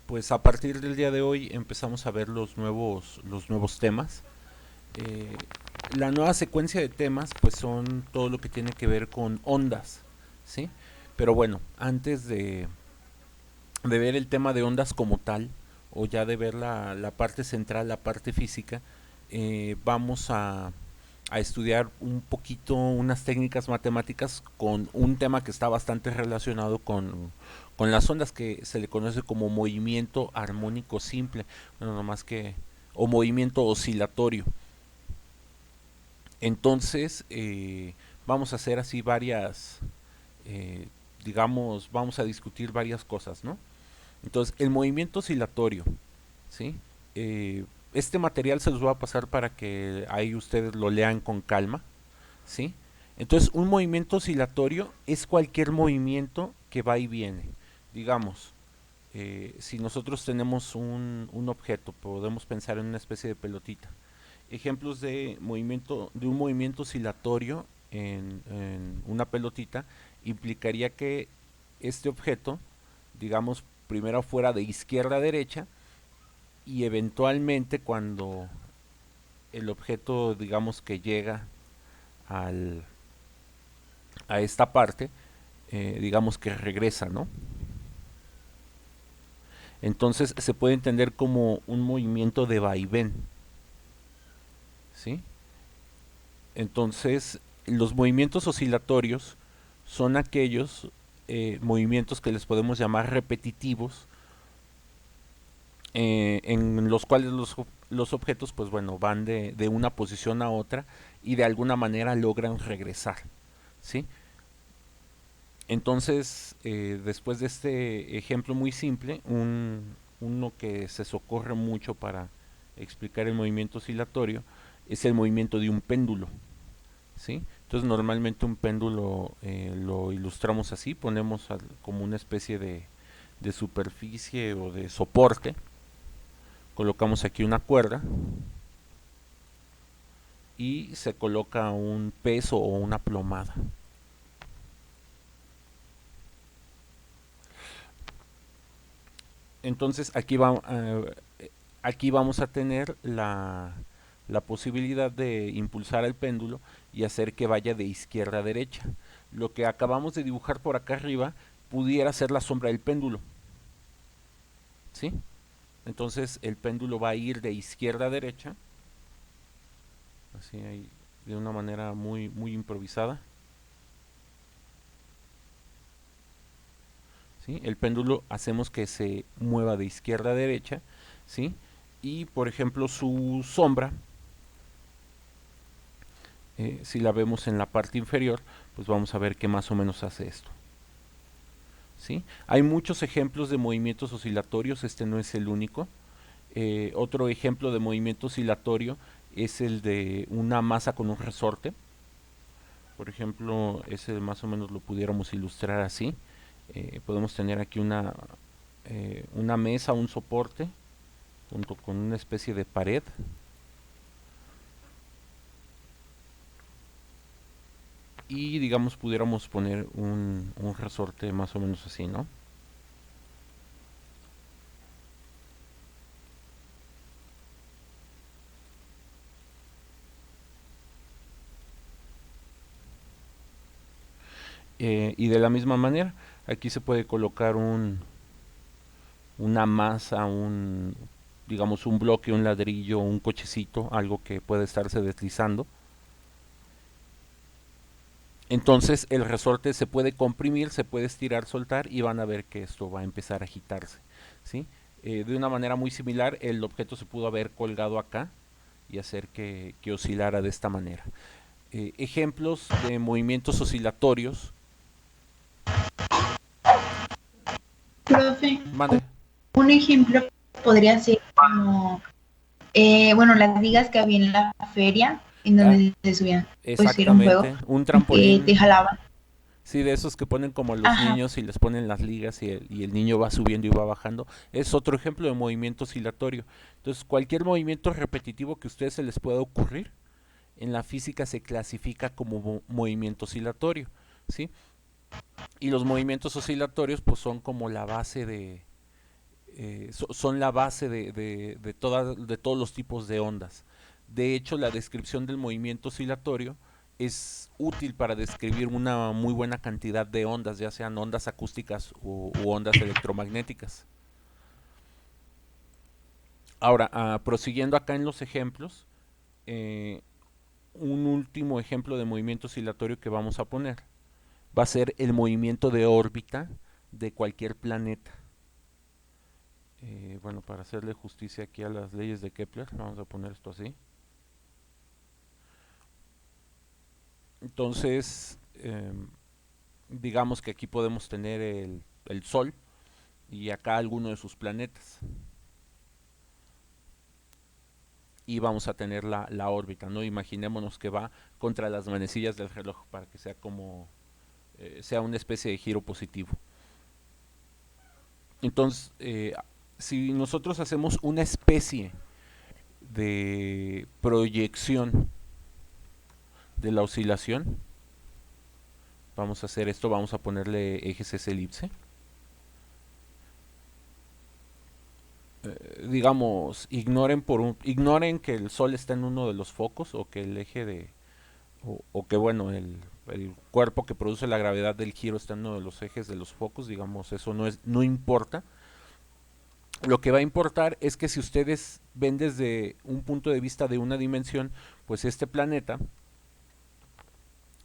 Pues a partir del día de hoy empezamos a ver los nuevos temas. Eh, la nueva secuencia de temas pues son todo lo que tiene que ver con ondas, ¿sí? Pero bueno, antes de ver el tema de ondas como tal, o ya de ver la parte central, la parte física, vamos a estudiar un poquito unas técnicas matemáticas con un tema que está bastante relacionado con las ondas, que se le conoce como movimiento armónico simple, bueno, no más que, o movimiento oscilatorio. Entonces, vamos a hacer así varias, eh, digamos, vamos a discutir varias cosas, ¿no? Entonces, el movimiento oscilatorio, ¿sí? Este material se los voy a pasar para que ahí ustedes lo lean con calma, ¿sí? Entonces, un movimiento oscilatorio es cualquier movimiento que va y viene. Digamos, si nosotros tenemos un objeto, podemos pensar en una especie de pelotita. Ejemplos de un movimiento oscilatorio en una pelotita implicaría que este objeto, digamos, primero fuera de izquierda a derecha y eventualmente cuando el objeto, digamos, que llega al, a esta parte, digamos que regresa, ¿no? Entonces se puede entender como un movimiento de vaivén, ¿sí? Entonces, los movimientos oscilatorios son aquellos movimientos que les podemos llamar repetitivos, en los cuales los objetos, pues bueno, van de una posición a otra y de alguna manera logran regresar, ¿sí? Entonces, después de este ejemplo muy simple, uno que se socorre mucho para explicar el movimiento oscilatorio es el movimiento de un péndulo, ¿sí? Entonces, normalmente un péndulo lo ilustramos así, ponemos como una especie de superficie o de soporte, colocamos aquí una cuerda y se coloca un peso o una plomada. Entonces aquí vamos a tener la posibilidad de impulsar el péndulo y hacer que vaya de izquierda a derecha. Lo que acabamos de dibujar por acá arriba pudiera ser la sombra del péndulo, ¿sí? Entonces el péndulo va a ir de izquierda a derecha, así ahí, de una manera muy improvisada, ¿sí? El péndulo hacemos que se mueva de izquierda a derecha, ¿sí? Y por ejemplo su sombra, si la vemos en la parte inferior, pues vamos a ver qué más o menos hace esto, ¿sí? Hay muchos ejemplos de movimientos oscilatorios, este no es el único. Otro ejemplo de movimiento oscilatorio es el de una masa con un resorte. Por ejemplo, ese más o menos lo pudiéramos ilustrar así. Podemos tener aquí una mesa, un soporte, junto con una especie de pared. Y digamos pudiéramos poner un resorte más o menos así, ¿no? Y de la misma manera, aquí se puede colocar una masa, digamos un bloque, un ladrillo, un cochecito, algo que puede estarse deslizando. Entonces el resorte se puede comprimir, se puede estirar, soltar y van a ver que esto va a empezar a agitarse, ¿sí? De una manera muy similar, el objeto se pudo haber colgado acá y hacer que oscilara de esta manera. Ejemplos de movimientos oscilatorios. Profe, Mande. un ejemplo podría ser como, bueno, las ligas que había en la feria, en Ah, donde se subían, pues era un juego exactamente, un que te trampolín. jalaban. Sí, de esos que ponen como los Ajá, niños y les ponen las ligas y el niño va subiendo y va bajando. Es otro ejemplo de movimiento oscilatorio. Entonces, cualquier movimiento repetitivo que a ustedes se les pueda ocurrir, en la física se clasifica como movimiento oscilatorio, ¿sí? Y los movimientos oscilatorios pues son como la base son la base de todos los tipos de ondas. De hecho, la descripción del movimiento oscilatorio es útil para describir una muy buena cantidad de ondas, ya sean ondas acústicas u ondas electromagnéticas. Ahora, prosiguiendo acá en los ejemplos, eh, un último ejemplo de movimiento oscilatorio que vamos a poner va a ser el movimiento de órbita de cualquier planeta. Bueno, para hacerle justicia aquí a las leyes de Kepler, vamos a poner esto así. Entonces, digamos que aquí podemos tener el Sol y acá alguno de sus planetas. Y vamos a tener la órbita, ¿no? Imaginémonos que va contra las manecillas del reloj para que sea como, sea una especie de giro positivo. Entonces, si nosotros hacemos una especie de proyección de la oscilación, vamos a hacer esto, vamos a ponerle ejes S elipse. Digamos, ignoren que el Sol está en uno de los focos o que el eje de, o que bueno, el cuerpo que produce la gravedad del giro está en uno de los ejes de los focos, digamos, eso no importa. Lo que va a importar es que si ustedes ven desde un punto de vista de una dimensión, pues este planeta,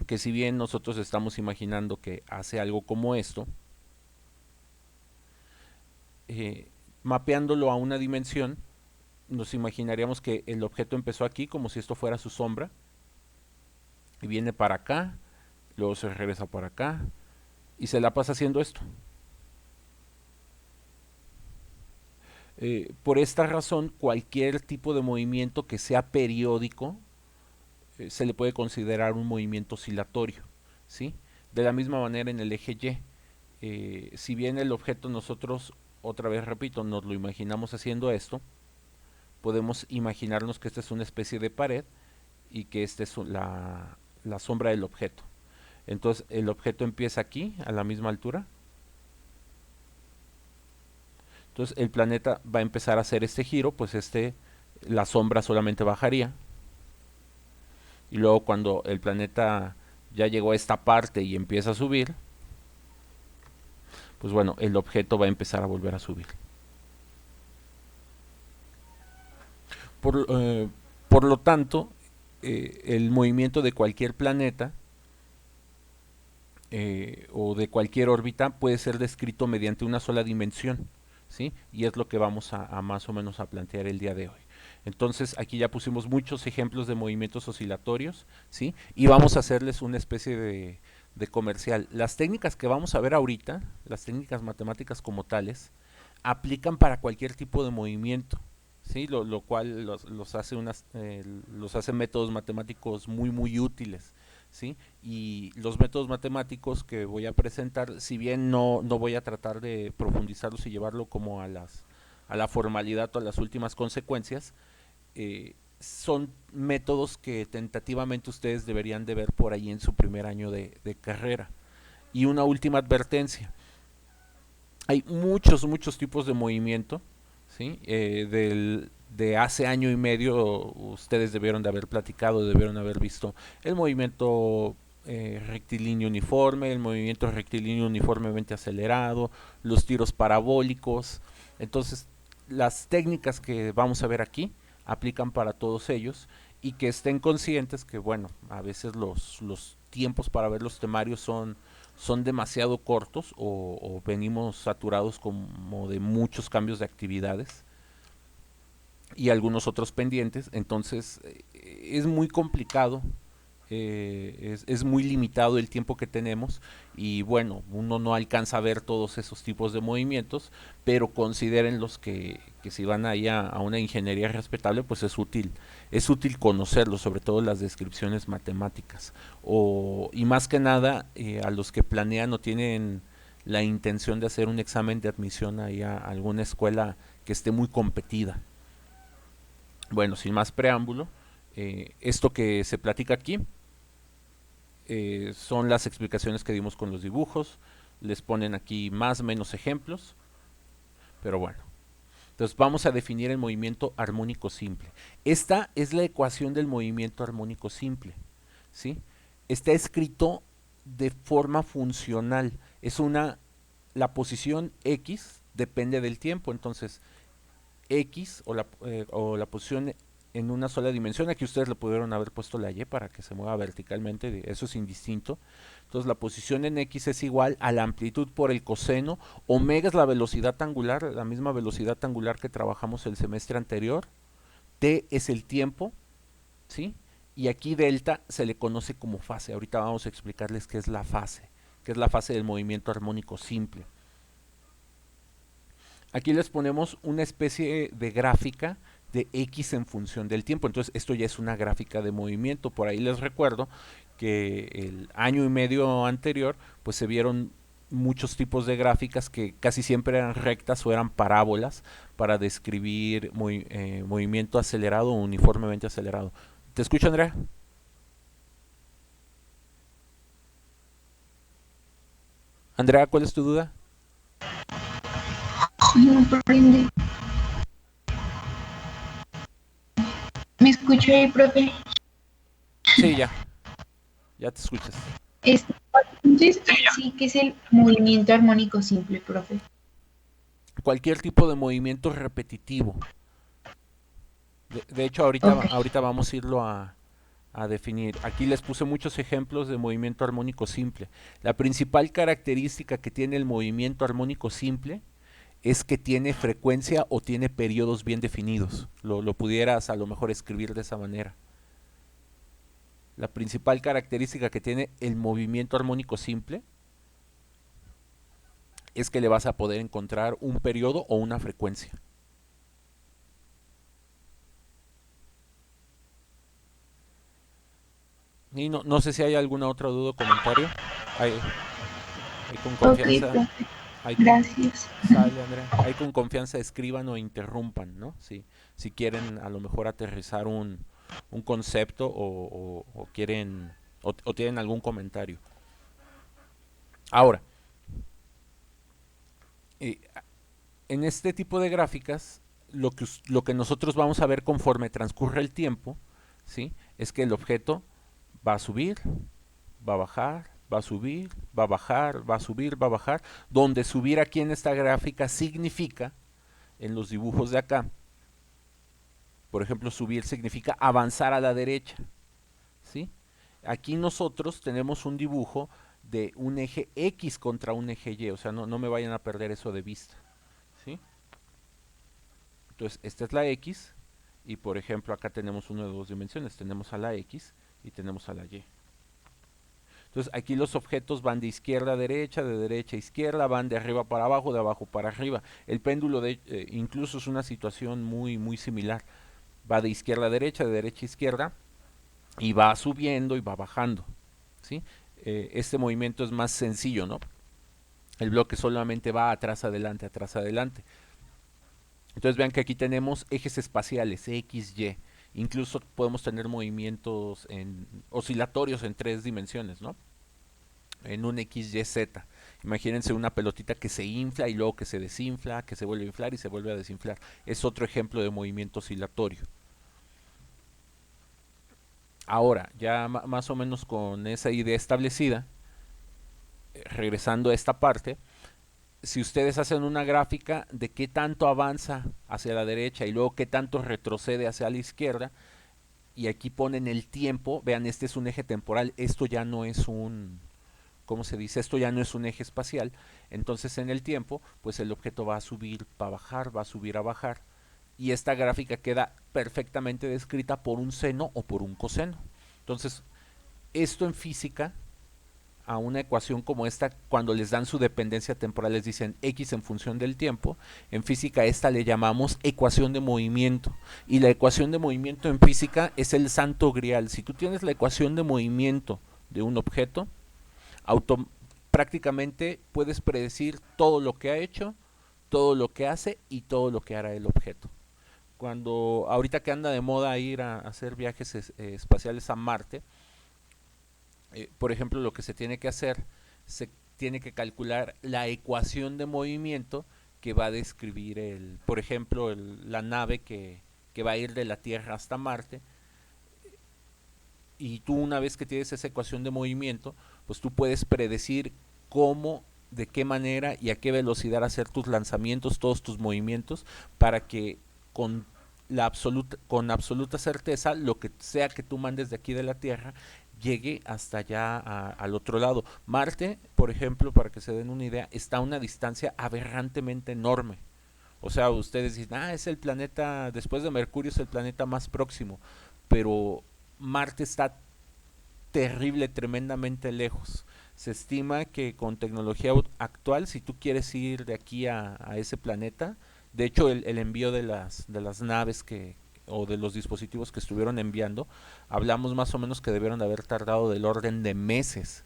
que si bien nosotros estamos imaginando que hace algo como esto, eh, mapeándolo a una dimensión, nos imaginaríamos que el objeto empezó aquí como si esto fuera su sombra, y viene para acá, luego se regresa para acá, y se la pasa haciendo esto. Por esta razón, cualquier tipo de movimiento que sea periódico se le puede considerar un movimiento oscilatorio, ¿sí? De la misma manera en el eje Y, si bien el objeto nosotros, otra vez repito, nos lo imaginamos haciendo esto, podemos imaginarnos que esta es una especie de pared y que esta es la sombra del objeto. Entonces el objeto empieza aquí, a la misma altura. Entonces el planeta va a empezar a hacer este giro, pues la sombra solamente bajaría. Y luego cuando el planeta ya llegó a esta parte y empieza a subir, pues bueno, el objeto va a empezar a volver a subir. Por, eh, por lo tanto, el movimiento de cualquier planeta o de cualquier órbita puede ser descrito mediante una sola dimensión, ¿sí? Y es lo que vamos a más o menos a plantear el día de hoy. Entonces aquí ya pusimos muchos ejemplos de movimientos oscilatorios, ¿sí? Y vamos a hacerles una especie de comercial. Las técnicas que vamos a ver ahorita, las técnicas matemáticas como tales, aplican para cualquier tipo de movimiento, ¿sí? Lo cual los hace métodos matemáticos muy muy útiles, ¿sí? Y los métodos matemáticos que voy a presentar, si bien no voy a tratar de profundizarlos y llevarlo como a la formalidad o a las últimas consecuencias, son métodos que tentativamente ustedes deberían de ver por ahí en su primer año de carrera. Y una última advertencia, hay muchos tipos de movimiento, ¿sí? De hace año y medio ustedes debieron de haber platicado, debieron haber visto el movimiento rectilíneo uniforme, el movimiento rectilíneo uniformemente acelerado, los tiros parabólicos. Entonces, las técnicas que vamos a ver aquí aplican para todos ellos y que estén conscientes que, bueno, a veces los tiempos para ver los temarios son demasiado cortos o venimos saturados como de muchos cambios de actividades y algunos otros pendientes, entonces es muy complicado, es muy limitado el tiempo que tenemos y bueno, uno no alcanza a ver todos esos tipos de movimientos, pero consideren los que si van ahí a una ingeniería respetable, pues es útil conocerlos, sobre todo las descripciones matemáticas, y más que nada a los que planean o tienen la intención de hacer un examen de admisión ahí a alguna escuela que esté muy competida. Bueno, sin más preámbulo, esto que se platica aquí son las explicaciones que dimos con los dibujos. Les ponen aquí más o menos ejemplos, pero bueno. Entonces vamos a definir el movimiento armónico simple. Esta es la ecuación del movimiento armónico simple, ¿sí? Está escrito de forma funcional. La posición X depende del tiempo, entonces X o la posición en una sola dimensión, aquí ustedes le pudieron haber puesto la Y para que se mueva verticalmente, eso es indistinto. Entonces la posición en X es igual a la amplitud por el coseno, omega es la velocidad angular, la misma velocidad angular que trabajamos el semestre anterior, T es el tiempo, ¿sí? Y aquí delta se le conoce como fase. Ahorita vamos a explicarles qué es la fase, que es la fase del movimiento armónico simple. Aquí les ponemos una especie de gráfica de X en función del tiempo. Entonces esto ya es una gráfica de movimiento. Por ahí les recuerdo que el año y medio anterior pues se vieron muchos tipos de gráficas que casi siempre eran rectas o eran parábolas para describir movimiento acelerado o uniformemente acelerado. ¿Te escucho, Andrea? Andrea, ¿cuál es tu duda? No prende. ¿Me escucha ahí, profe? Sí, ya te escuchas. Este, entonces, sí que es el movimiento armónico simple, profe. Cualquier tipo de movimiento repetitivo. De hecho, Ok. ahorita vamos a irlo a definir. Aquí les puse muchos ejemplos de movimiento armónico simple. La principal característica que tiene el movimiento armónico simple es que tiene frecuencia o tiene periodos bien definidos. Lo pudieras a lo mejor escribir de esa manera. La principal característica que tiene el movimiento armónico simple es que le vas a poder encontrar un periodo o una frecuencia. Y no sé si hay alguna otra duda o comentario. Hay, hay con Ok, confianza, profe. hay con, Gracias. sale Andrea, hay con confianza escriban o interrumpan, ¿no? Si quieren a lo mejor aterrizar un concepto o quieren o tienen algún comentario. Ahora, eh, en este tipo de gráficas, lo que nosotros vamos a ver conforme transcurre el tiempo, ¿sí? Es que el objeto va a subir, va a bajar, va a subir, va a bajar, va a subir, va a bajar, donde subir aquí en esta gráfica significa, en los dibujos de acá, por ejemplo, subir significa avanzar a la derecha, ¿sí? Aquí nosotros tenemos un dibujo de un eje X contra un eje Y, o sea, no me vayan a perder eso de vista, ¿sí? Entonces, esta es la X y, por ejemplo, acá tenemos uno de dos dimensiones, tenemos a la X y tenemos a la Y. Entonces aquí los objetos van de izquierda a derecha, de derecha a izquierda, van de arriba para abajo, de abajo para arriba. El péndulo incluso es una situación muy similar. Va de izquierda a derecha a izquierda y va subiendo y va bajando. ¿Sí? Este movimiento es más sencillo, ¿no? El bloque solamente va atrás, adelante, atrás, adelante. Entonces vean que aquí tenemos ejes espaciales, X, Y. Incluso podemos tener movimientos oscilatorios en tres dimensiones, ¿no? En un XYZ. Imagínense una pelotita que se infla y luego que se desinfla, que se vuelve a inflar y se vuelve a desinflar. Es otro ejemplo de movimiento oscilatorio. Ahora, ya más o menos con esa idea establecida, regresando a esta parte, si ustedes hacen una gráfica de qué tanto avanza hacia la derecha y luego qué tanto retrocede hacia la izquierda, y aquí ponen el tiempo, vean, este es un eje temporal, esto ya no es ¿cómo se dice? Esto ya no es un eje espacial. Entonces en el tiempo, pues el objeto va a subir, va a bajar, va a subir, a bajar. Y esta gráfica queda perfectamente descrita por un seno o por un coseno. Entonces, esto en física, a una ecuación como esta, cuando les dan su dependencia temporal, les dicen X en función del tiempo. En física esta le llamamos ecuación de movimiento. Y la ecuación de movimiento en física es el santo grial. Si tú tienes la ecuación de movimiento de un objeto, auto prácticamente puedes predecir todo lo que ha hecho, todo lo que hace y todo lo que hará el objeto. Cuando ahorita que anda de moda ir a hacer viajes espaciales a Marte, por ejemplo, lo que se tiene que hacer, se tiene que calcular la ecuación de movimiento que va a describir por ejemplo, la nave que va a ir de la Tierra hasta Marte. Y tú, una vez que tienes esa ecuación de movimiento, pues tú puedes predecir cómo, de qué manera y a qué velocidad hacer tus lanzamientos, todos tus movimientos, para que con con absoluta certeza lo que sea que tú mandes de aquí de la Tierra llegue hasta allá al otro lado. Marte, por ejemplo, para que se den una idea, está a una distancia aberrantemente enorme. O sea, ustedes dicen, es el planeta, después de Mercurio es el planeta más próximo, pero Marte está terrible, tremendamente lejos. Se estima que con tecnología actual, si tú quieres ir de aquí a ese planeta, de hecho el envío de las naves o de los dispositivos que estuvieron enviando, hablamos más o menos que debieron de haber tardado del orden de meses.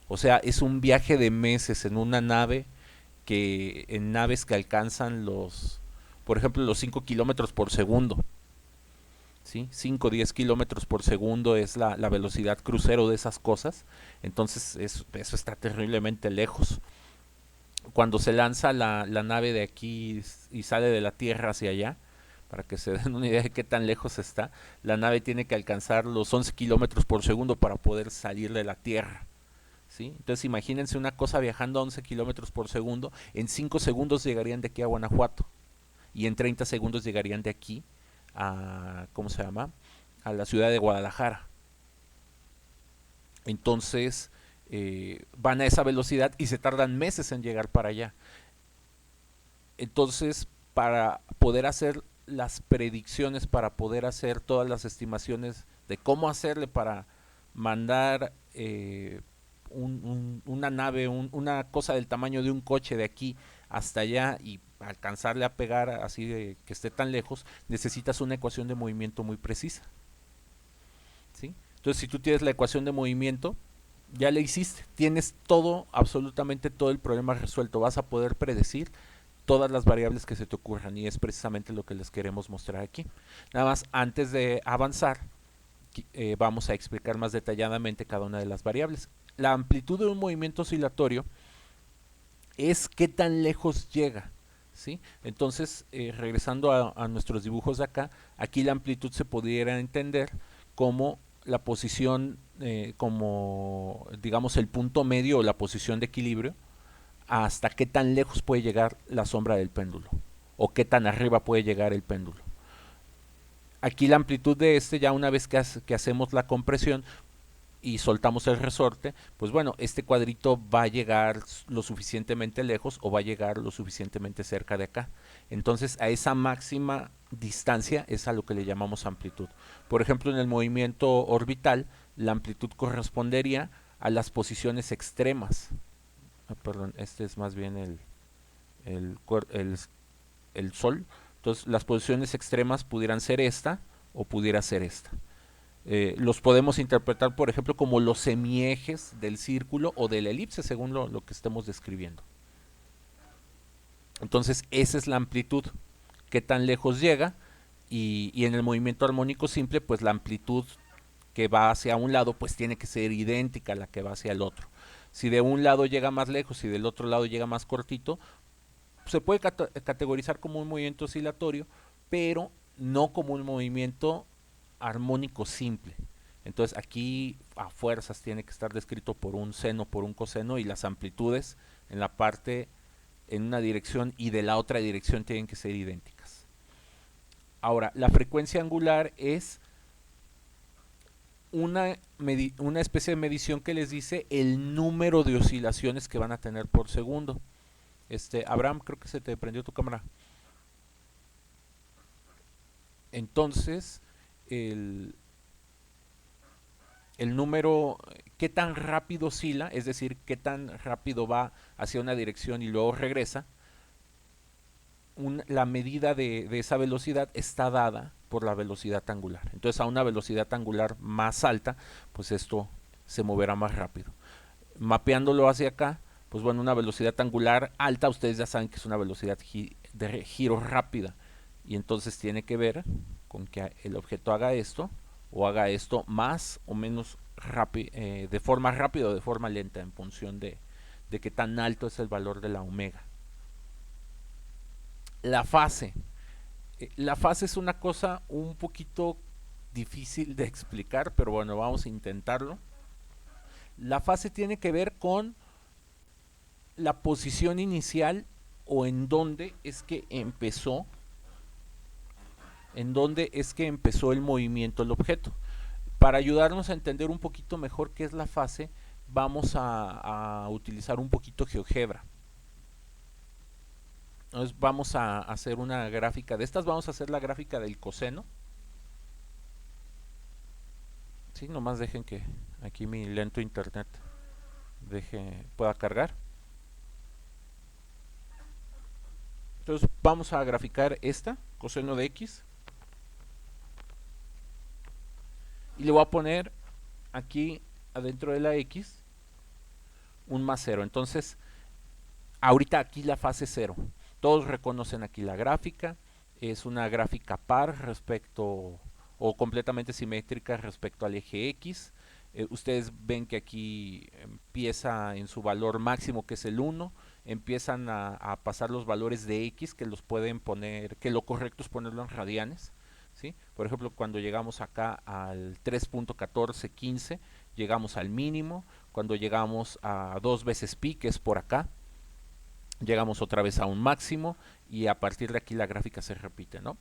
O sea, es un viaje de meses en una nave, que en naves que alcanzan por ejemplo, los 5 kilómetros por segundo. ¿Sí? 5 o 10 kilómetros por segundo es la velocidad crucero de esas cosas. Entonces eso está terriblemente lejos. Cuando se lanza la nave de aquí y sale de la Tierra hacia allá, para que se den una idea de qué tan lejos está, la nave tiene que alcanzar los 11 kilómetros por segundo para poder salir de la Tierra. ¿Sí? Entonces imagínense una cosa viajando a 11 kilómetros por segundo, en 5 segundos llegarían de aquí a Guanajuato y en 30 segundos llegarían de aquí a, ¿cómo se llama? A la ciudad de Guadalajara. Entonces van a esa velocidad y se tardan meses en llegar para allá. Entonces, para poder hacer las predicciones, para poder hacer todas las estimaciones de cómo hacerle para mandar una nave, una cosa del tamaño de un coche de aquí hasta allá y alcanzarle a pegar así de que esté tan lejos, necesitas una ecuación de movimiento muy precisa. ¿Sí? Entonces, si tú tienes la ecuación de movimiento, ya la hiciste, tienes todo, absolutamente todo el problema resuelto, vas a poder predecir todas las variables que se te ocurran y es precisamente lo que les queremos mostrar aquí. Nada más, antes de avanzar, vamos a explicar más detalladamente cada una de las variables. La amplitud de un movimiento oscilatorio es qué tan lejos llega. ¿Sí? Entonces, regresando a nuestros dibujos de acá, aquí la amplitud se pudiera entender como la posición, como digamos el punto medio o la posición de equilibrio, hasta qué tan lejos puede llegar la sombra del péndulo o qué tan arriba puede llegar el péndulo. Aquí la amplitud de ya una vez que hacemos la compresión y soltamos el resorte, pues bueno, este cuadrito va a llegar lo suficientemente lejos o va a llegar lo suficientemente cerca de acá. Entonces a esa máxima distancia es a lo que le llamamos amplitud. Por ejemplo, en el movimiento orbital, la amplitud correspondería a las posiciones extremas. Perdón, este es más bien el, el, el Sol. Entonces las posiciones extremas pudieran ser esta o pudiera ser esta. Los podemos interpretar, por ejemplo, como los semiejes del círculo o de la elipse, según lo que estemos describiendo. Entonces, esa es la amplitud, qué tan lejos llega, y en el movimiento armónico simple, pues la amplitud que va hacia un lado, pues tiene que ser idéntica a la que va hacia el otro. Si de un lado llega más lejos y del otro lado llega más cortito, se puede categorizar como un movimiento oscilatorio, pero no como un movimiento armónico simple. Entonces aquí a fuerzas tiene que estar descrito por un seno, por un coseno, y las amplitudes en la parte, en una dirección y de la otra dirección tienen que ser idénticas. Ahora, la frecuencia angular es una especie de medición que les dice el número de oscilaciones que van a tener por segundo. Abraham, creo que se te prendió tu cámara. Entonces, el número, qué tan rápido oscila, es decir, qué tan rápido va hacia una dirección y luego regresa, la medida de esa velocidad está dada por la velocidad angular. Entonces, a una velocidad angular más alta, pues esto se moverá más rápido. Mapeándolo hacia acá, pues bueno, una velocidad angular alta, ustedes ya saben que es una velocidad de giro rápida. Y entonces tiene que ver con que el objeto haga esto o haga esto más o menos rápido, de forma rápida o de forma lenta, en función de qué tan alto es el valor de la omega. La fase. La fase es una cosa un poquito difícil de explicar, pero bueno, vamos a intentarlo. La fase tiene que ver con la posición inicial o en dónde es que empezó el movimiento del objeto. Para ayudarnos a entender un poquito mejor qué es la fase, vamos a utilizar un poquito GeoGebra. Entonces vamos a hacer una gráfica de estas, vamos a hacer la gráfica del coseno. Sí, nomás dejen que aquí mi lento internet pueda cargar. Entonces vamos a graficar esta, coseno de x. Y le voy a poner aquí adentro de la x un más 0. Entonces, ahorita aquí la fase 0. Todos reconocen aquí la gráfica. Es una gráfica par respecto o completamente simétrica respecto al eje x. Ustedes ven que aquí empieza en su valor máximo, que es el 1. Empiezan a pasar los valores de x, que los pueden poner, que lo correcto es ponerlo en radianes. ¿Sí? Por ejemplo, cuando llegamos acá al 3.1415, llegamos al mínimo. Cuando llegamos a 2 veces pi, que es por acá, llegamos otra vez a un máximo, y a partir de aquí la gráfica se repite, ¿no?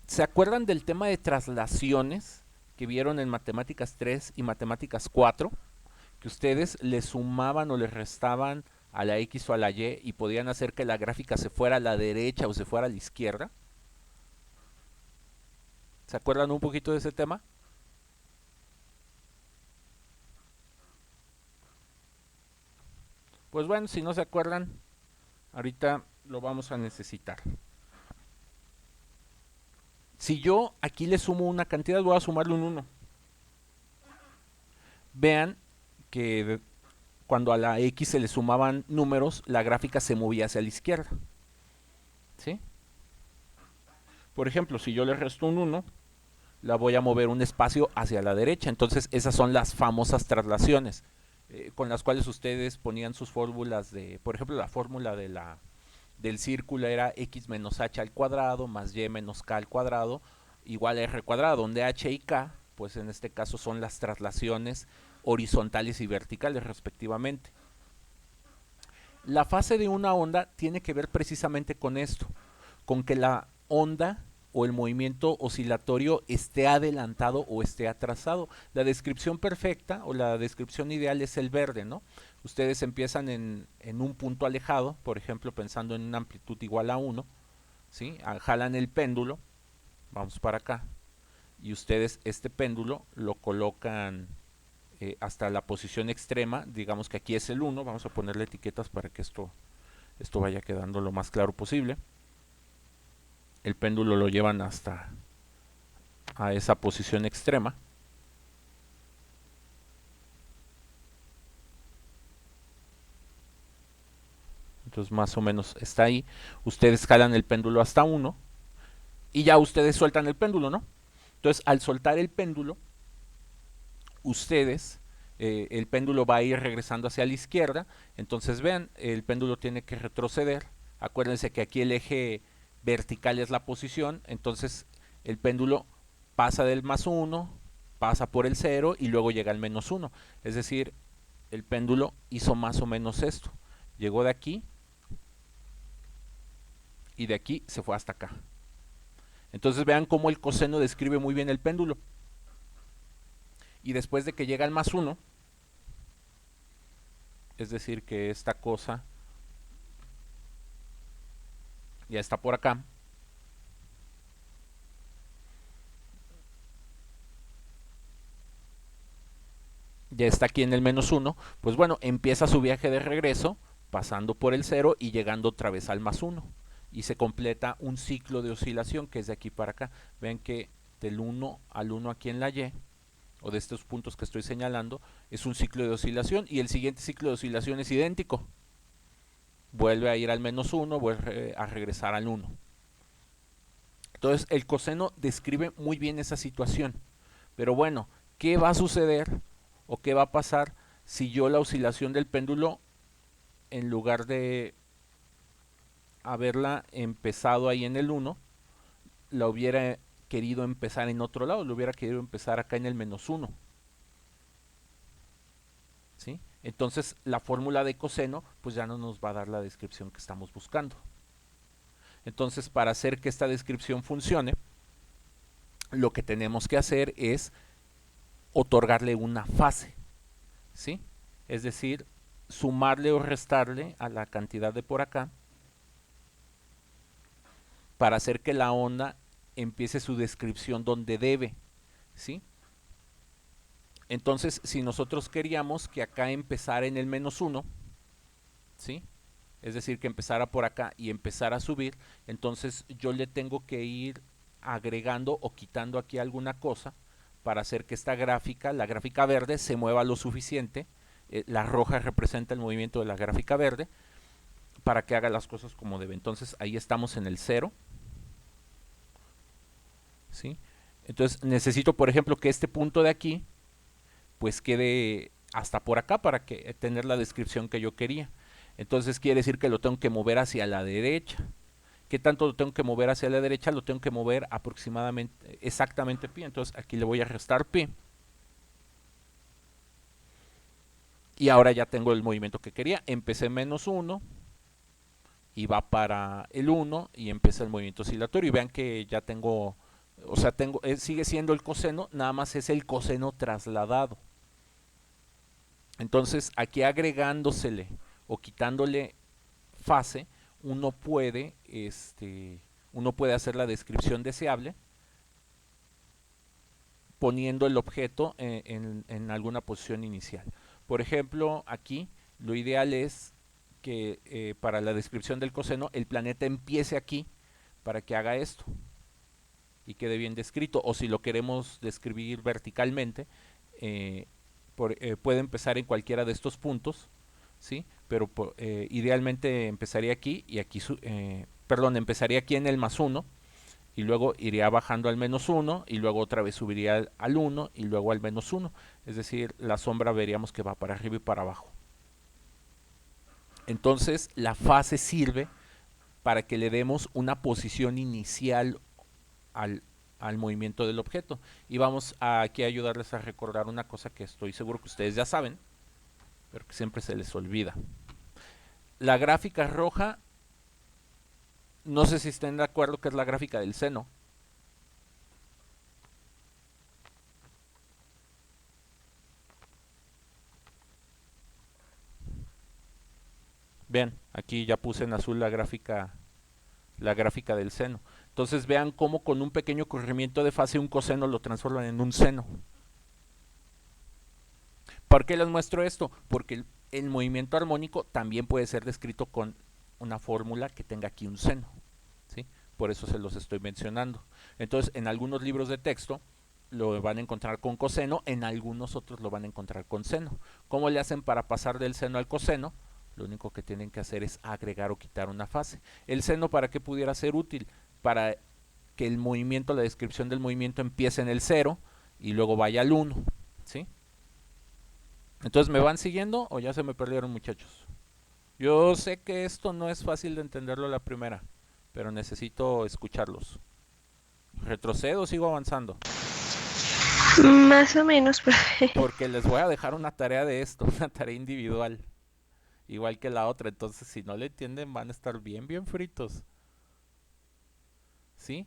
¿Se acuerdan del tema de traslaciones que vieron en Matemáticas 3 y Matemáticas 4? Que ustedes le sumaban o le restaban a la X o a la Y y podían hacer que la gráfica se fuera a la derecha o se fuera a la izquierda. ¿Se acuerdan un poquito de ese tema? Pues bueno, si no se acuerdan, ahorita lo vamos a necesitar. Si yo aquí le sumo una cantidad, voy a sumarle un 1. Vean que cuando a la X se le sumaban números, la gráfica se movía hacia la izquierda. ¿Sí? Por ejemplo, si yo le resto un 1, la voy a mover un espacio hacia la derecha. Entonces esas son las famosas traslaciones, con las cuales ustedes ponían sus fórmulas de, por ejemplo, la fórmula del círculo era x menos h al cuadrado más y menos k al cuadrado igual a r cuadrado, donde h y k, pues en este caso son las traslaciones horizontales y verticales respectivamente. La fase de una onda tiene que ver precisamente con esto, con que la onda o el movimiento oscilatorio esté adelantado o esté atrasado. La descripción perfecta o la descripción ideal es el verde, ¿no? Ustedes empiezan en un punto alejado, por ejemplo, pensando en una amplitud igual a 1, ¿sí? Jalan el péndulo, vamos para acá, y ustedes este péndulo lo colocan hasta la posición extrema, digamos que aquí es el 1, vamos a ponerle etiquetas para que esto vaya quedando lo más claro posible. El péndulo lo llevan hasta a esa posición extrema. Entonces más o menos está ahí. Ustedes jalan el péndulo hasta 1 y ya ustedes sueltan el péndulo, ¿no? Entonces al soltar el péndulo, ustedes, el péndulo va a ir regresando hacia la izquierda. Entonces vean, el péndulo tiene que retroceder. Acuérdense que aquí el eje vertical es la posición, entonces el péndulo pasa del más 1, pasa por el 0 y luego llega al menos 1. Es decir, el péndulo hizo más o menos esto. Llegó de aquí y de aquí se fue hasta acá. Entonces vean cómo el coseno describe muy bien el péndulo. Y después de que llega al más 1, es decir, que esta cosa ya está por acá, ya está aquí en el menos 1, pues bueno, empieza su viaje de regreso pasando por el 0 y llegando otra vez al más 1. Y se completa un ciclo de oscilación que es de aquí para acá. Ven que del 1 al 1 aquí en la Y, o de estos puntos que estoy señalando, es un ciclo de oscilación y el siguiente ciclo de oscilación es idéntico. Vuelve a ir al menos 1, vuelve a regresar al 1. Entonces el coseno describe muy bien esa situación. Pero bueno, ¿qué va a suceder o qué va a pasar si yo la oscilación del péndulo, en lugar de haberla empezado ahí en el 1, la hubiera querido empezar en otro lado, lo hubiera querido empezar acá en el -1. ¿Sí? Entonces la fórmula de coseno pues ya no nos va a dar la descripción que estamos buscando. Entonces, para hacer que esta descripción funcione, lo que tenemos que hacer es otorgarle una fase, ¿sí? Es decir, sumarle o restarle a la cantidad de por acá para hacer que la onda empiece su descripción donde debe, ¿sí? Entonces, si nosotros queríamos que acá empezara en el -1, ¿sí? Es decir, que empezara por acá y empezara a subir, entonces yo le tengo que ir agregando o quitando aquí alguna cosa para hacer que esta gráfica, la gráfica verde, se mueva lo suficiente. La roja representa el movimiento de la gráfica verde para que haga las cosas como debe. Entonces ahí estamos en el 0. ¿Sí? Entonces necesito, por ejemplo, que este punto de aquí pues quede hasta por acá para que tener la descripción que yo quería. Entonces quiere decir que lo tengo que mover hacia la derecha. ¿Qué tanto lo tengo que mover hacia la derecha? Lo tengo que mover aproximadamente, exactamente pi. Entonces aquí le voy a restar pi. Y ahora ya tengo el movimiento que quería. Empecé -1 y va para el 1 y empieza el movimiento oscilatorio. Y vean que ya tengo, o sea, sigue siendo el coseno, nada más es el coseno trasladado. Entonces aquí agregándosele o quitándole fase, uno puede hacer la descripción deseable poniendo el objeto en alguna posición inicial. Por ejemplo, aquí lo ideal es que para la descripción del coseno el planeta empiece aquí para que haga esto y quede bien descrito. O si lo queremos describir verticalmente, puede empezar en cualquiera de estos puntos, ¿sí? Pero idealmente empezaría aquí y aquí, perdón, empezaría aquí en el +1 y luego iría bajando al -1 y luego otra vez subiría al 1 y luego al -1. Es decir, la sombra veríamos que va para arriba y para abajo. Entonces la fase sirve para que le demos una posición inicial al movimiento del objeto. Y vamos aquí a ayudarles a recordar una cosa que estoy seguro que ustedes ya saben, pero que siempre se les olvida. La gráfica roja, no sé si estén de acuerdo que es la gráfica del seno. Vean, aquí ya puse en azul la gráfica del seno. Entonces vean cómo con un pequeño corrimiento de fase un coseno lo transforman en un seno. ¿Por qué les muestro esto? Porque el movimiento armónico también puede ser descrito con una fórmula que tenga aquí un seno, ¿sí? Por eso se los estoy mencionando. Entonces, en algunos libros de texto lo van a encontrar con coseno, en algunos otros lo van a encontrar con seno. ¿Cómo le hacen para pasar del seno al coseno? Lo único que tienen que hacer es agregar o quitar una fase. ¿El seno para qué pudiera ser útil? Para que el movimiento, la descripción del movimiento empiece en el 0 y luego vaya al 1, ¿sí? Entonces, ¿me van siguiendo o ya se me perdieron, muchachos? Yo sé que esto no es fácil de entenderlo a la primera, pero necesito escucharlos. ¿Retrocedo o sigo avanzando? Más o menos, profe. Porque les voy a dejar una tarea de esto, una tarea individual, igual que la otra. Entonces, si no le entienden, van a estar bien, bien fritos. ¿Sí?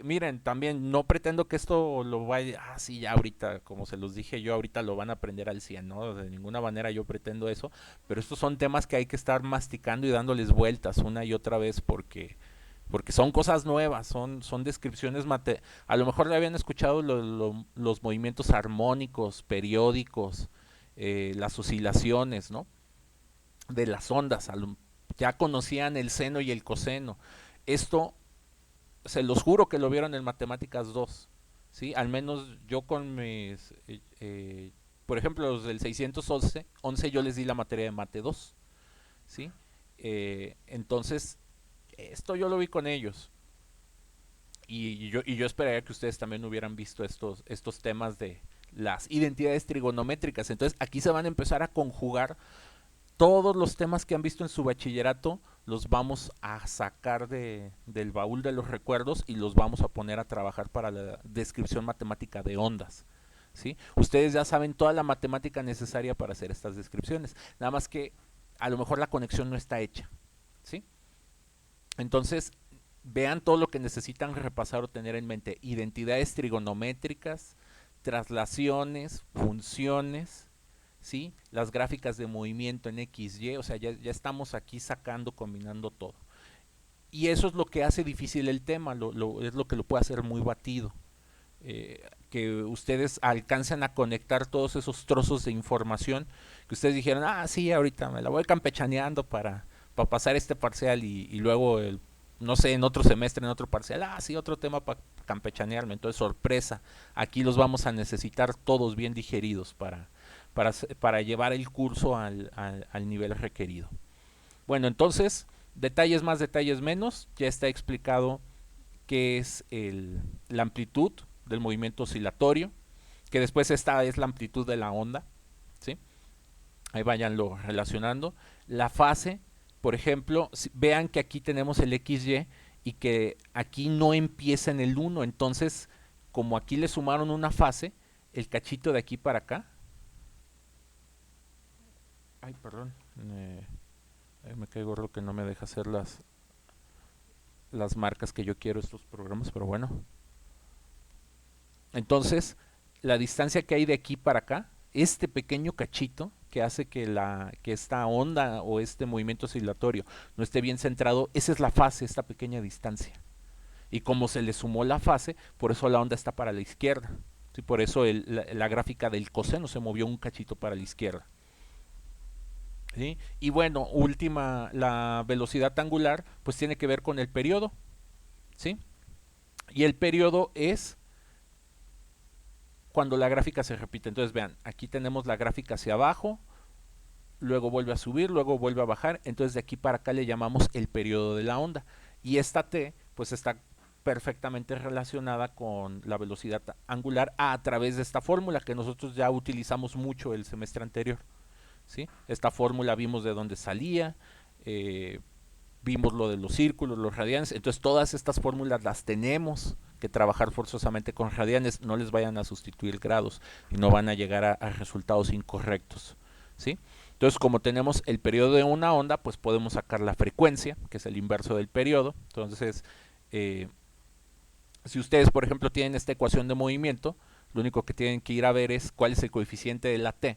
Miren, también no pretendo que esto lo vaya, sí, ya ahorita, como se los dije yo, ahorita lo van a aprender al 100, ¿no? De ninguna manera yo pretendo eso, pero estos son temas que hay que estar masticando y dándoles vueltas una y otra vez porque son cosas nuevas, son descripciones, a lo mejor le habían escuchado los movimientos armónicos, periódicos, las oscilaciones, ¿no? De las ondas, ya conocían el seno y el coseno. Esto se los juro que lo vieron en Matemáticas 2, ¿sí? Al menos yo con mis, por ejemplo, los del 611 yo les di la materia de Mate 2, ¿sí? Entonces, esto yo lo vi con ellos. Y yo esperaría que ustedes también hubieran visto estos temas de las identidades trigonométricas. Entonces, aquí se van a empezar a conjugar todos los temas que han visto en su bachillerato los vamos a sacar del baúl de los recuerdos y los vamos a poner a trabajar para la descripción matemática de ondas. ¿Sí? Ustedes ya saben toda la matemática necesaria para hacer estas descripciones, nada más que a lo mejor la conexión no está hecha. ¿Sí? Entonces, vean todo lo que necesitan repasar o tener en mente: identidades trigonométricas, traslaciones, funciones, ¿sí? Las gráficas de movimiento en X, Y, o sea, ya estamos aquí sacando, combinando todo. Y eso es lo que hace difícil el tema, es lo que lo puede hacer muy batido. Que ustedes alcancen a conectar todos esos trozos de información que ustedes dijeron, ah, sí, ahorita me la voy campechaneando para pasar este parcial y luego, no sé, en otro semestre, en otro parcial, ah, sí, otro tema para campechanearme. Entonces, sorpresa, aquí los vamos a necesitar todos bien digeridos para llevar el curso al nivel requerido. Bueno, entonces, detalles más, detalles menos, ya está explicado qué es la amplitud del movimiento oscilatorio, que después esta es la amplitud de la onda, ¿sí? Ahí vayanlo relacionando. La fase, por ejemplo, vean que aquí tenemos el XY y que aquí no empieza en el 1, entonces, como aquí le sumaron una fase, el cachito de aquí para acá, ay, perdón, me cae gordo que no me deja hacer las marcas que yo quiero estos programas, pero bueno. Entonces, la distancia que hay de aquí para acá, este pequeño cachito que hace que esta onda o este movimiento oscilatorio no esté bien centrado, esa es la fase, esta pequeña distancia. Y como se le sumó la fase, por eso la onda está para la izquierda. ¿Sí? Por eso la gráfica del coseno se movió un cachito para la izquierda. ¿Sí? Y bueno, última, la velocidad angular, pues tiene que ver con el periodo. ¿Sí? Y el periodo es cuando la gráfica se repite. Entonces vean, aquí tenemos la gráfica hacia abajo, luego vuelve a subir, luego vuelve a bajar, entonces de aquí para acá le llamamos el periodo de la onda. Y esta T pues está perfectamente relacionada con la velocidad angular a través de esta fórmula que nosotros ya utilizamos mucho el semestre anterior. ¿Sí? Esta fórmula vimos de dónde salía, vimos lo de los círculos, los radianes, entonces todas estas fórmulas las tenemos que trabajar forzosamente con radianes, no les vayan a sustituir grados y no van a llegar a resultados incorrectos. ¿Sí? Entonces, como tenemos el periodo de una onda, pues podemos sacar la frecuencia, que es el inverso del periodo. Entonces, si ustedes, por ejemplo, tienen esta ecuación de movimiento, lo único que tienen que ir a ver es cuál es el coeficiente de la T.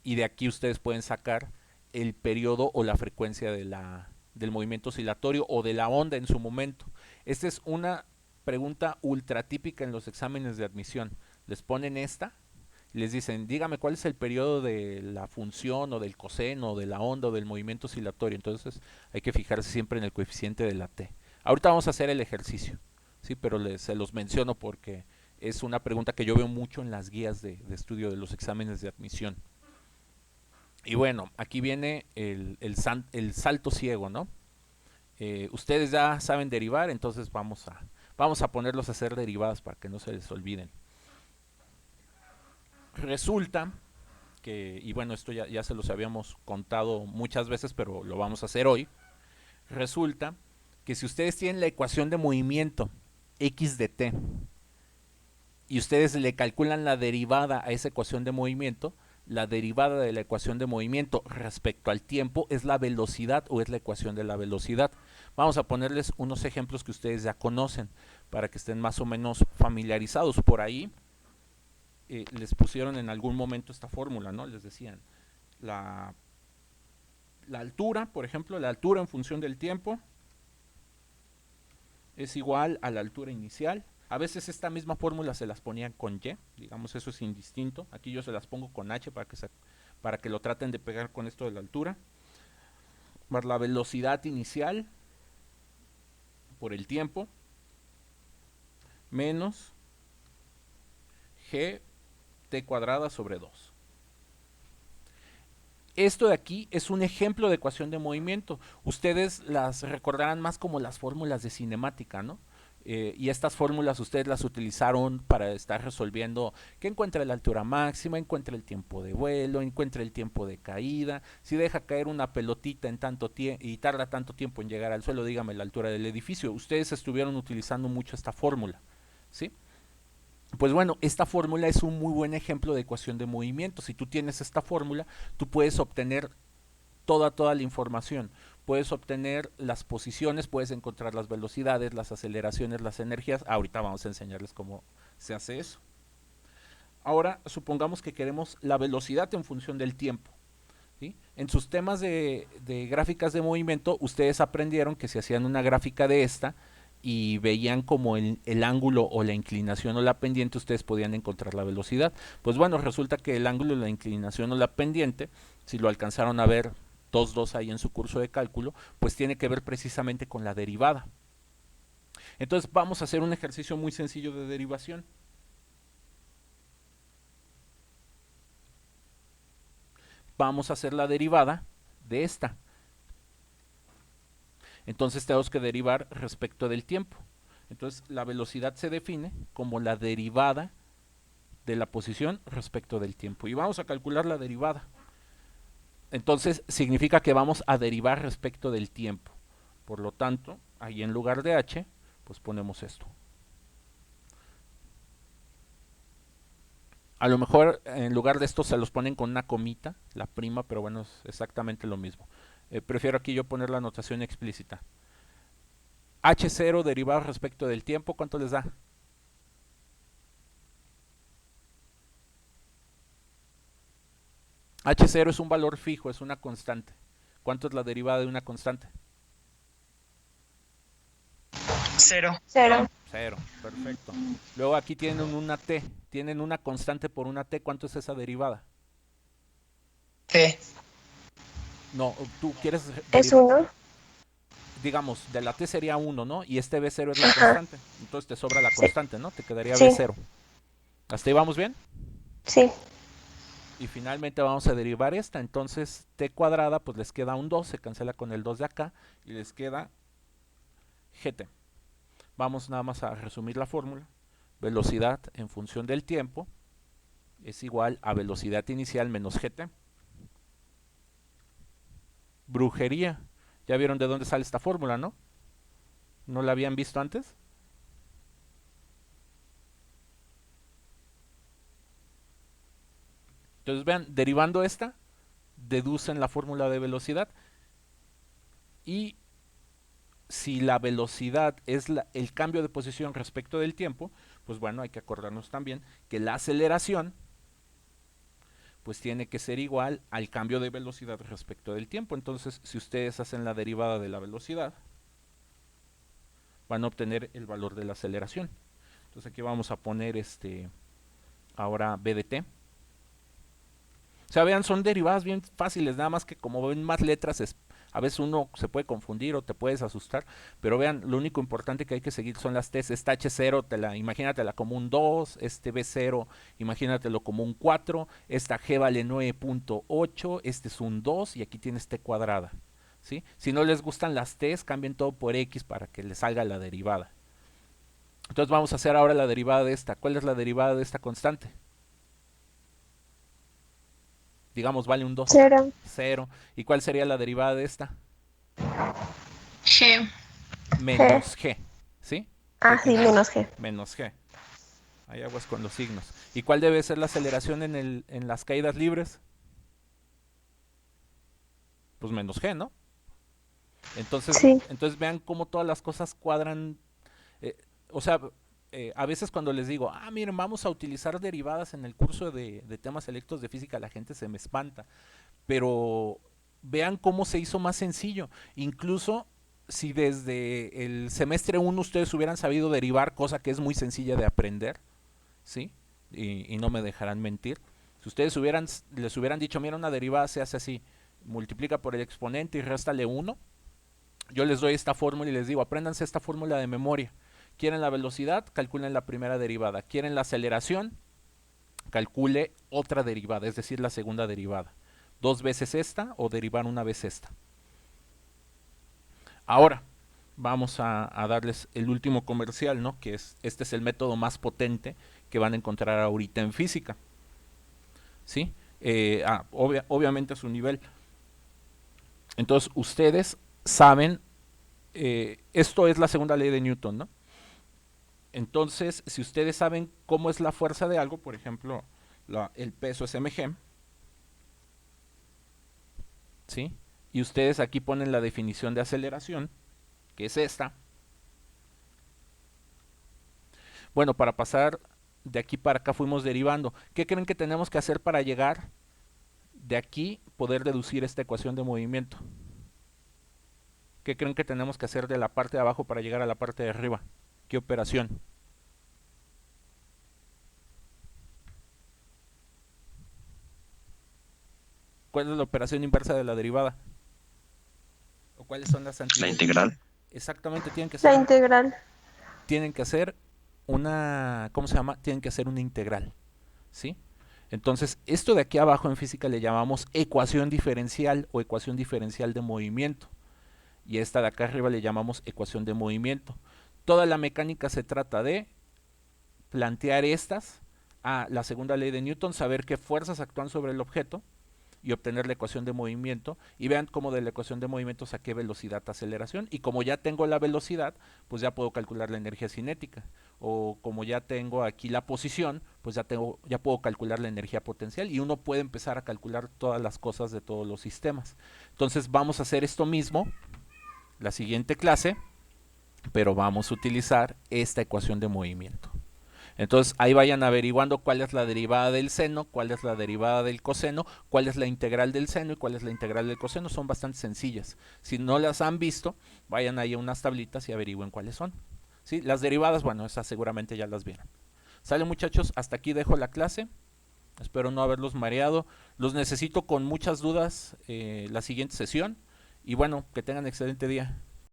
Y de aquí ustedes pueden sacar el periodo o la frecuencia del movimiento oscilatorio o de la onda en su momento. Esta es una pregunta ultra típica en los exámenes de admisión. Les ponen esta, les dicen, dígame cuál es el periodo de la función o del coseno o de la onda o del movimiento oscilatorio. Entonces hay que fijarse siempre en el coeficiente de la T. Ahorita vamos a hacer el ejercicio, ¿sí? Pero se los menciono porque es una pregunta que yo veo mucho en las guías de estudio de los exámenes de admisión. Y bueno, aquí viene el salto ciego, ¿no? Ustedes ya saben derivar, entonces vamos a ponerlos a hacer derivadas para que no se les olviden. Resulta que, y bueno, esto ya se los habíamos contado muchas veces, pero lo vamos a hacer hoy. Resulta que si ustedes tienen la ecuación de movimiento x de t y ustedes le calculan la derivada a esa ecuación de movimiento, la derivada de la ecuación de movimiento respecto al tiempo es la velocidad o es la ecuación de la velocidad. Vamos a ponerles unos ejemplos que ustedes ya conocen para que estén más o menos familiarizados. Por ahí les pusieron en algún momento esta fórmula, ¿no? Les decían la altura, por ejemplo, la altura en función del tiempo es igual a la altura inicial. A veces esta misma fórmula se las ponían con Y, digamos, eso es indistinto. Aquí yo se las pongo con H para que lo traten de pegar con esto de la altura. Más la velocidad inicial por el tiempo menos G t cuadrada sobre 2. Esto de aquí es un ejemplo de ecuación de movimiento. Ustedes las recordarán más como las fórmulas de cinemática, ¿no? Y estas fórmulas ustedes las utilizaron para estar resolviendo que encuentre la altura máxima, encuentre el tiempo de vuelo, encuentre el tiempo de caída, si deja caer una pelotita en tanto tiempo y tarda tanto tiempo en llegar al suelo, dígame la altura del edificio. Ustedes estuvieron utilizando mucho esta fórmula, ¿sí? Pues bueno, esta fórmula es un muy buen ejemplo de ecuación de movimiento. Si tú tienes esta fórmula, tú puedes obtener toda la información. Puedes obtener las posiciones, puedes encontrar las velocidades, las aceleraciones, las energías. Ahorita vamos a enseñarles cómo se hace eso. Ahora, supongamos que queremos la velocidad en función del tiempo, ¿sí? En sus temas de gráficas de movimiento, ustedes aprendieron que si hacían una gráfica de esta y veían como el ángulo o la inclinación o la pendiente, ustedes podían encontrar la velocidad. Pues bueno, resulta que el ángulo, la inclinación o la pendiente, si lo alcanzaron a ver 2 ahí en su curso de cálculo, pues tiene que ver precisamente con la derivada. Entonces vamos a hacer un ejercicio muy sencillo de derivación. Vamos a hacer la derivada de esta. Entonces tenemos que derivar respecto del tiempo. Entonces la velocidad se define como la derivada de la posición respecto del tiempo. Y vamos a calcular la derivada. Entonces significa que vamos a derivar respecto del tiempo. Por lo tanto, ahí en lugar de h, pues ponemos esto. A lo mejor en lugar de esto se los ponen con una comita, la prima, pero bueno, es exactamente lo mismo. Prefiero aquí yo poner la notación explícita. H0 derivado respecto del tiempo, ¿cuánto les da? H0 es un valor fijo, es una constante. ¿Cuánto es la derivada de una constante? 0. 0. 0, perfecto. Luego aquí tienen una t, tienen una constante por una t, ¿cuánto es esa derivada? T. No, tú quieres Es 1. digamos, de la t sería 1, ¿no? Y este b0 es la Ajá. constante. Entonces te sobra la Sí. constante, ¿no? Te quedaría Sí. b0. ¿Hasta ahí vamos bien? Sí. Y finalmente vamos a derivar esta. Entonces t cuadrada, pues les queda un 2, se cancela con el 2 de acá y les queda gt. Vamos nada más a resumir la fórmula. Velocidad en función del tiempo es igual a velocidad inicial menos gt. Brujería. ¿Ya vieron de dónde sale esta fórmula, no? ¿No la habían visto antes? Entonces vean, derivando esta, deducen la fórmula de velocidad. Y si la velocidad es el cambio de posición respecto del tiempo, pues bueno, hay que acordarnos también que la aceleración pues tiene que ser igual al cambio de velocidad respecto del tiempo. Entonces, si ustedes hacen la derivada de la velocidad, van a obtener el valor de la aceleración. Entonces aquí vamos a poner ahora b de t. O sea, vean, son derivadas bien fáciles, nada más que como ven más letras, a veces uno se puede confundir o te puedes asustar, pero vean, lo único importante que hay que seguir son las T's. Esta H0, imagínatela como un 2, este B0, imagínatelo como un 4, esta G vale 9.8, este es un 2 y aquí tienes T cuadrada. ¿Sí? Si no les gustan las T's, cambien todo por X para que les salga la derivada. Entonces vamos a hacer ahora la derivada de esta. ¿Cuál es la derivada de esta constante? Digamos, vale un 2. 0. 0. ¿Y cuál sería la derivada de esta? G. Menos G. ¿Sí? Ah, sí, menos G. Menos G. Hay aguas con los signos. ¿Y cuál debe ser la aceleración en las caídas libres? Pues menos G, ¿no? Entonces, Sí. entonces vean cómo todas las cosas cuadran. O sea, a veces cuando les digo, miren, vamos a utilizar derivadas en el curso de temas selectos de física, la gente se me espanta. Pero vean cómo se hizo más sencillo. Incluso si desde el semestre 1 ustedes hubieran sabido derivar, cosa que es muy sencilla de aprender, ¿sí? Y no me dejarán mentir. Si ustedes les hubieran dicho, mira, una derivada se hace así, multiplica por el exponente y réstale 1, yo les doy esta fórmula y les digo, apréndanse esta fórmula de memoria. ¿Quieren la velocidad? Calculen la primera derivada. ¿Quieren la aceleración? Calcule otra derivada, es decir, la segunda derivada. 2 veces esta o derivar una vez esta. Ahora, vamos a darles el último comercial, ¿no? Que este es el método más potente que van a encontrar ahorita en física, ¿sí? Obviamente a su nivel. Entonces, ustedes saben, esto es la segunda ley de Newton, ¿no? Entonces, si ustedes saben cómo es la fuerza de algo, por ejemplo, el peso es mg, ¿sí? Y ustedes aquí ponen la definición de aceleración, que es esta. Bueno, para pasar de aquí para acá fuimos derivando. ¿Qué creen que tenemos que hacer para llegar de aquí, poder deducir esta ecuación de movimiento? ¿Qué creen que tenemos que hacer de la parte de abajo para llegar a la parte de arriba? ¿Qué operación? ¿Cuál es la operación inversa de la derivada? ¿O cuáles son las La antiguas? integral. Exactamente, tienen que La ser, integral. tienen que hacer una, ¿cómo se llama? Tienen que hacer una integral, ¿sí? Entonces, esto de aquí abajo en física le llamamos ecuación diferencial o ecuación diferencial de movimiento. Y esta de acá arriba le llamamos ecuación de movimiento. Toda la mecánica se trata de plantear estas a la segunda ley de Newton, saber qué fuerzas actúan sobre el objeto y obtener la ecuación de movimiento. Y vean cómo de la ecuación de movimiento saqué velocidad, aceleración. Y como ya tengo la velocidad, pues ya puedo calcular la energía cinética. O como ya tengo aquí la posición, pues ya puedo calcular la energía potencial. Y uno puede empezar a calcular todas las cosas de todos los sistemas. Entonces vamos a hacer esto mismo la siguiente clase, pero vamos a utilizar esta ecuación de movimiento. Entonces ahí vayan averiguando cuál es la derivada del seno, cuál es la derivada del coseno, cuál es la integral del seno y cuál es la integral del coseno. Son bastante sencillas. Si no las han visto, vayan ahí a unas tablitas y averigüen cuáles son. ¿Sí? Las derivadas, bueno, esas seguramente ya las vieron. Sale, muchachos, hasta aquí dejo la clase. Espero no haberlos mareado. Los necesito con muchas dudas la siguiente sesión. Y bueno, que tengan excelente día.